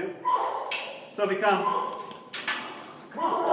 do. Sophie, come. Come.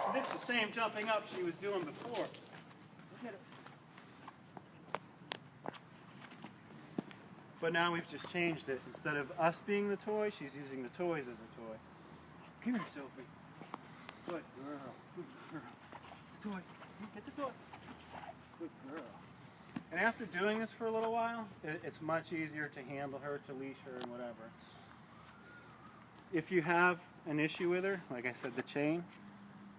So this is the same jumping up she was doing before. Look at it. But now we've just changed it. Instead of us being the toy, she's using the toys as a toy. Come here, Sophie. Good girl. Good girl. The toy. Get the toy. Good girl. And after doing this for a little while, it's much easier to handle her, to leash her, and whatever. If you have an issue with her, like I said, the chain,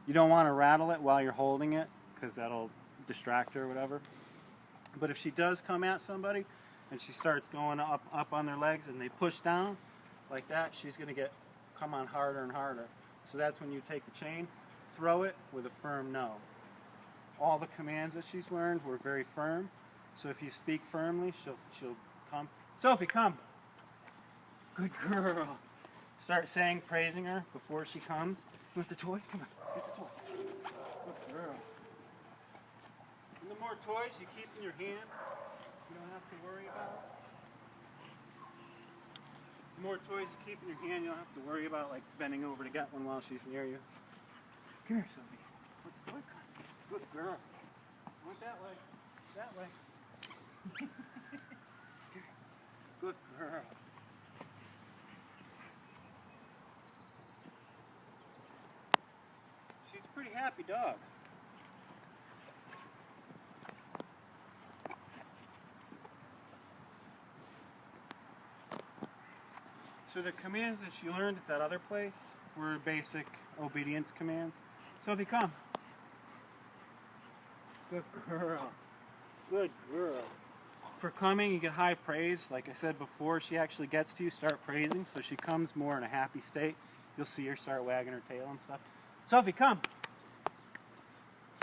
you don't want to rattle it while you're holding it, because that'll distract her or whatever. But if she does come at somebody, and she starts going up on their legs, and they push down, like that, she's going to come on harder and harder. So that's when you take the chain, throw it with a firm no. All the commands that she's learned were very firm. So if you speak firmly, she'll come. Sophie, come. Good girl. Start saying, praising her before she comes. You want the toy? Come on, get the toy. Good girl. And the more toys you keep in your hand, you don't have to worry about. The more toys you keep in your hand, you don't have to worry about like bending over to get one while she's near you. Come here, Sophie. Good, good girl. Went that way. That way. Good girl. She's a pretty happy dog. So the commands that she learned at that other place were basic obedience commands. Sophie, come. Good girl. Good girl. For coming, you get high praise. Like I said before, she actually gets to you, start praising, so she comes more in a happy state. You'll see her start wagging her tail and stuff. Sophie, come.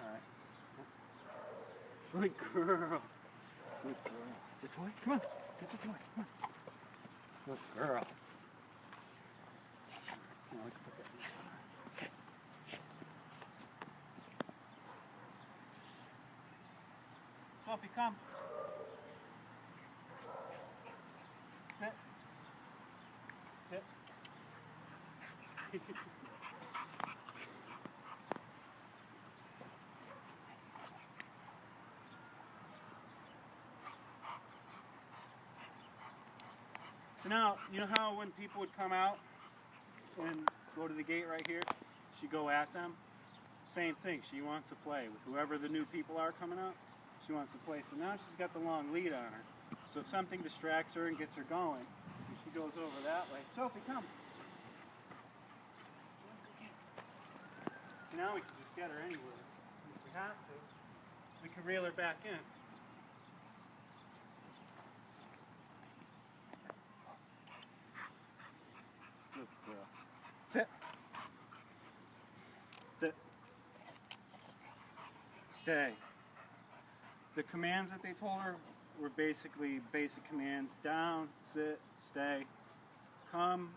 All right. Good girl. Good girl. The toy? Come on. Get the toy. Come on. Good girl. Now we can put that in the car. Sophie, come. Sit. Sit. So now, you know how when people would come out and go to the gate right here, she'd go at them? Same thing, she wants to play with whoever the new people are coming out. She wants to play. So now she's got the long lead on her. So if something distracts her and gets her going, she goes over that way. Sophie, come. So now we can just get her anywhere. If we have to, we can reel her back in. Good girl. Sit. Sit. Stay. The commands that they told her were basically basic commands. Down, sit, stay, come,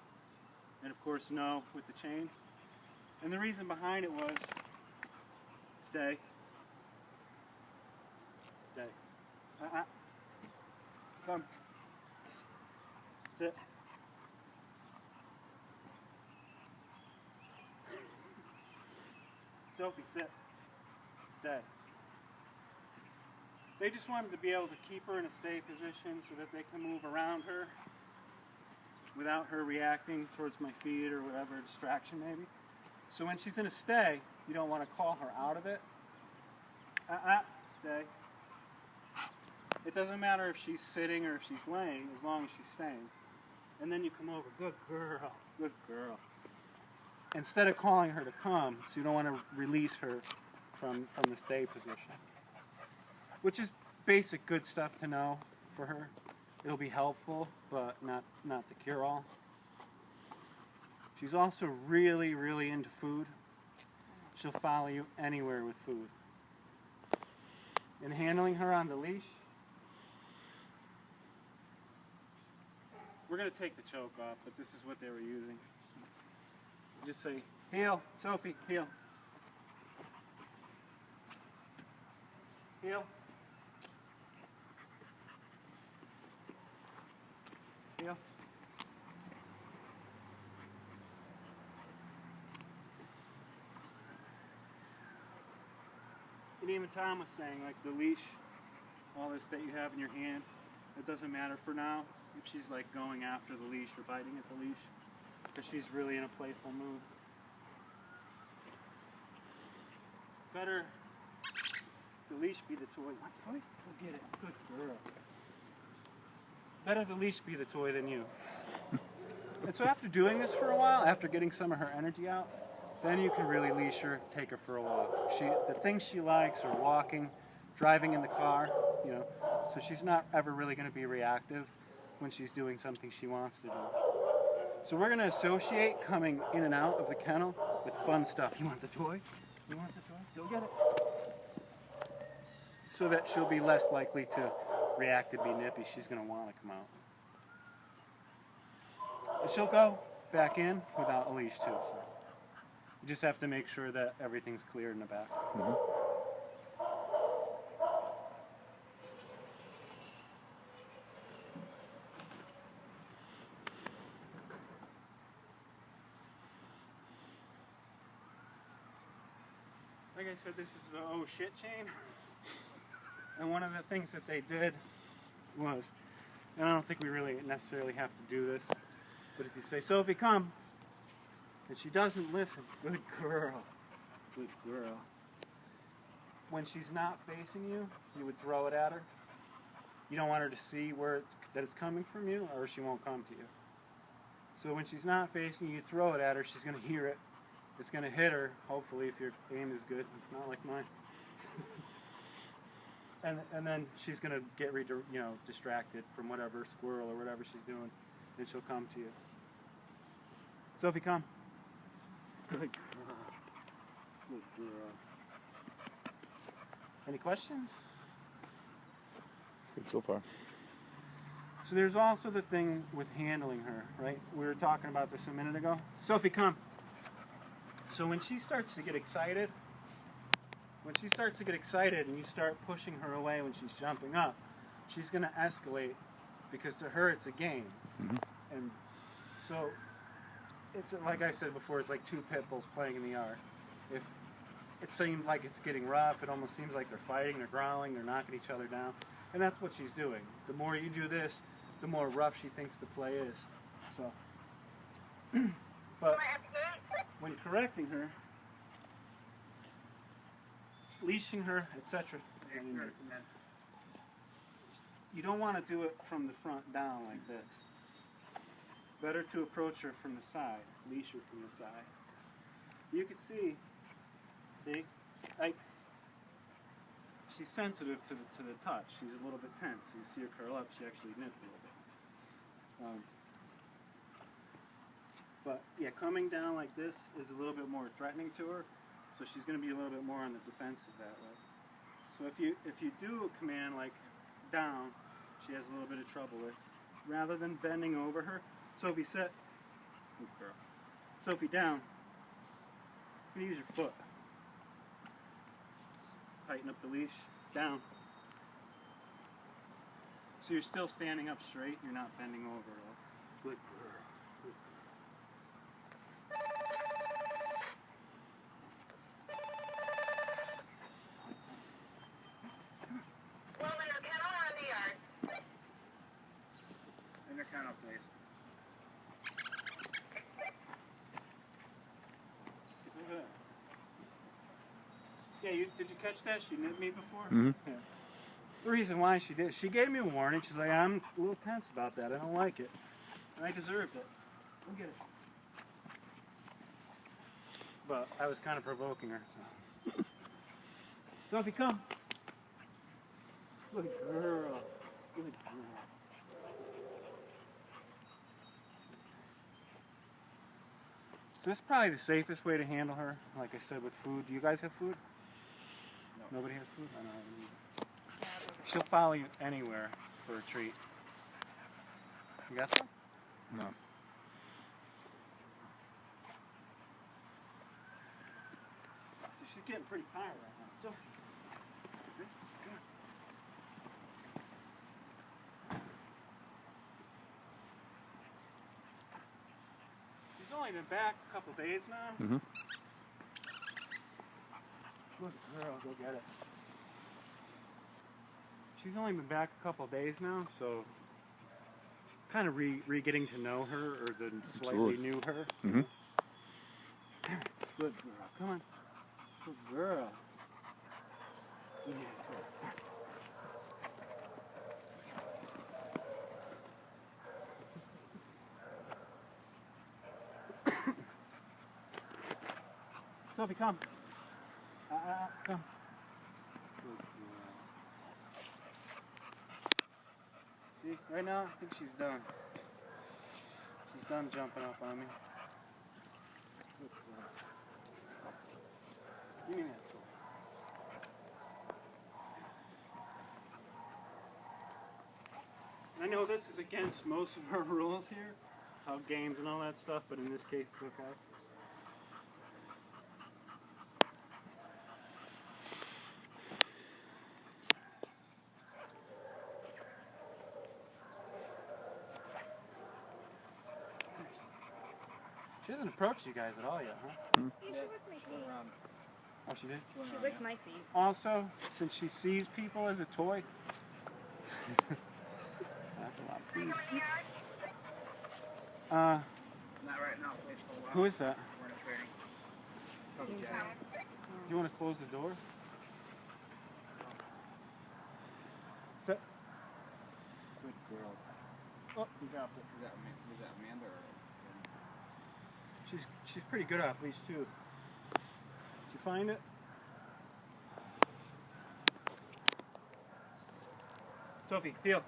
and of course no with the chain. And the reason behind it was stay. Stay. Come. Sit. Sophie, sit. Stay. They just wanted to be able to keep her in a stay position so that they can move around her without her reacting towards my feet or whatever distraction maybe. So when she's in a stay, you don't want to call her out of it. Stay. It doesn't matter if she's sitting or if she's laying, as long as she's staying. And then you come over, good girl, good girl. Instead of calling her to come, so you don't want to release her from the stay position. Which is basic good stuff to know for her. It'll be helpful, but not the cure-all. She's also really, really into food. She'll follow you anywhere with food. In handling her on the leash, we're going to take the choke off, but this is what they were using. Just say, heel, Sophie, heel. Heel. Heel. And even Tom was saying, like the leash, all this that you have in your hand, it doesn't matter for now if she's like going after the leash or biting at the leash, because she's really in a playful mood. Better the leash be the toy. What toy? Go get it. Good girl. Better the leash be the toy than you. And so after doing this for a while, after getting some of her energy out, then you can really leash her, take her for a walk. The things she likes are walking, driving in the car, you know, so she's not ever really going to be reactive when she's doing something she wants to do. So we're going to associate coming in and out of the kennel with fun stuff. You want the toy? You want the toy? Go get it. So that she'll be less likely to react and be nippy. She's going to want to come out. And she'll go back in without a leash too. So you just have to make sure that everything's clear in the back. Mm-hmm. Like I said, this is the oh shit chain. And one of the things that they did was, and I don't think we really necessarily have to do this, but if you say, Sophie, come, and she doesn't listen, good girl, good girl. When she's not facing you, you would throw it at her. You don't want her to see that it's coming from you, or she won't come to you. So when she's not facing you, you throw it at her, she's going to hear it. It's going to hit her, hopefully, if your aim is good, not like mine. and then she's going to get distracted from whatever squirrel or whatever she's doing, and she'll come to you. Sophie, come. Good girl. Good girl. Any questions? Good so far. So there's also the thing with handling her, right? We were talking about this a minute ago. Sophie, come. So when she starts to get excited, and you start pushing her away when she's jumping up, she's going to escalate, because to her it's a game. Mm-hmm. And so it's like I said before, it's like two pit bulls playing in the yard. If it seems like it's getting rough, it almost seems like they're fighting, they're growling, they're knocking each other down. And that's what she's doing. The more you do this, the more rough she thinks the play is. So, but when correcting her, leashing her, etc., you don't want to do it from the front down like this. Better to approach her from the side, leash her from the side. You can see, like, she's sensitive to the touch. She's a little bit tense. You see her curl up, she actually nips a little bit. But yeah, coming down like this is a little bit more threatening to her, so she's going to be a little bit more on the defensive that way. So if you do a command like down, she has a little bit of trouble with. Rather than bending over her, Sophie sit. Good girl. Sophie down. You're going to use your foot. Tighten up the leash. Down. So you're still standing up straight. You're not bending over at all. Good girl. Good girl. In the kennel, please. Yeah, did you catch that? She nipped me before? Mm-hmm. Yeah. The reason why she did, she gave me a warning. She's like, I'm a little tense about that. I don't like it. And I deserved it. Go get it. But I was kind of provoking her. So. Sophie, come. Good girl. Good girl. So this is probably the safest way to handle her. Like I said, with food. Do you guys have food? No. Nobody has food? I don't have any. She'll follow you anywhere for a treat. You got some? No. So she's getting pretty tired right now. Sophie. Good. She's only been back a couple days now. Mm-hmm. Good girl, go get it. she's only been back a couple days now, so kind of getting to know her, or the slightly new her. Mm-hmm. Good girl. Come on. Good girl. Yeah. Sophie, come. Come. Good girl. See, right now, I think she's done. She's done jumping up on me. Good girl. Give me that toy. I know this is against most of our rules here, tug games and all that stuff, but in this case it's okay. She hasn't approached you guys at all yet, huh? Yeah, she licked my feet. Oh, she did? She licked my feet. Also, since she sees people as a toy, that's a lot of food. Not right now, please hold on. Who is that? We're in a training. Probably Jack. Do you want to close the door? Sit. Good girl. Oh, you dropped it. Is that Amanda or? She's pretty good off leash too. Did you find it? Sophie, heel.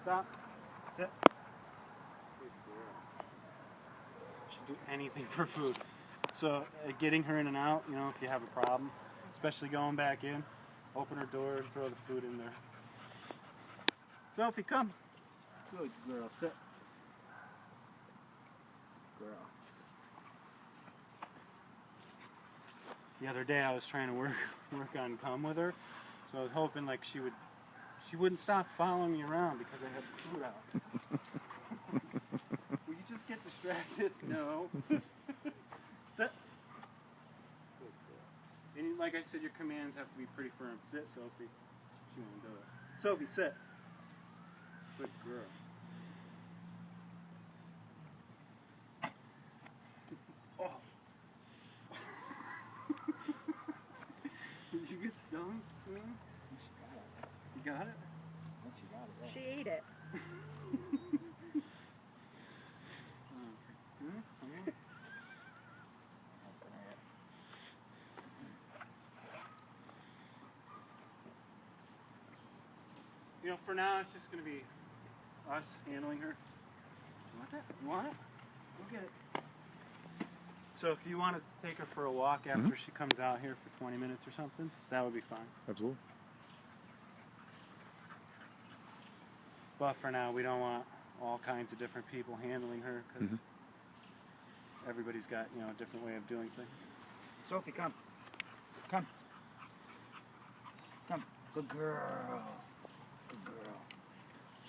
Stop. Sit. Good girl. She'll do anything for food. So getting her in and out, you know, if you have a problem, especially going back in, open her door and throw the food in there. Sophie, come. Good girl, sit. Girl. The other day I was trying to work on come with her, so I was hoping like she wouldn't stop following me around because I had the food out. Will you just get distracted? No. Sit. Good girl. And like I said, your commands have to be pretty firm. Sit, Sophie. She won't do it. Sophie, sit. Good girl. Oh. Did you get stung? You got it? She ate it. You know, for now it's just going to be us handling her. You want that? You want it? Go get it. So if you want to take her for a walk after she comes out here for 20 minutes or something, that would be fine. Absolutely. But for now, we don't want all kinds of different people handling her because everybody's got, you know, a different way of doing things. Sophie, come. Come. Come. Good girl. Good girl.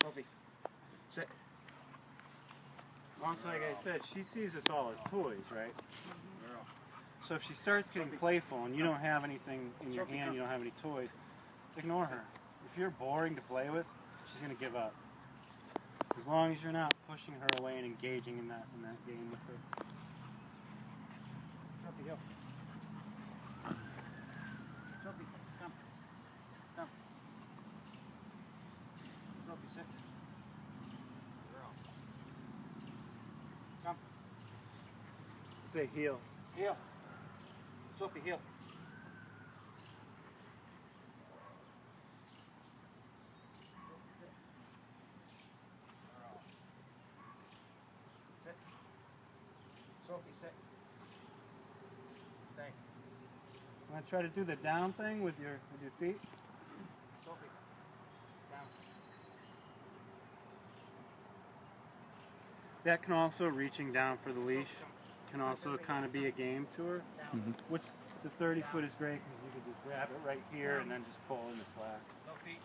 Sophie, sit. Also, like I said, she sees us all as toys, right? Girl. So if she starts getting playful and you don't have anything in your hand, you don't have any toys, ignore her. If you're boring to play with, she's going to give up. As long as you're not pushing her away and engaging in that game with her. Sophie, go. Sophie, come. Come. Sophie, sit. Girl. Come. Stay heel. Heel. Sophie, heel. Sit. Sophie, sit. Stay. Want to try to do the down thing with your feet? Sophie. Down. That can also, reaching down for the leash, can also kind of be a game to her. Which the 30 foot is great because you can just grab it right here and then just pull in the slack. No feet.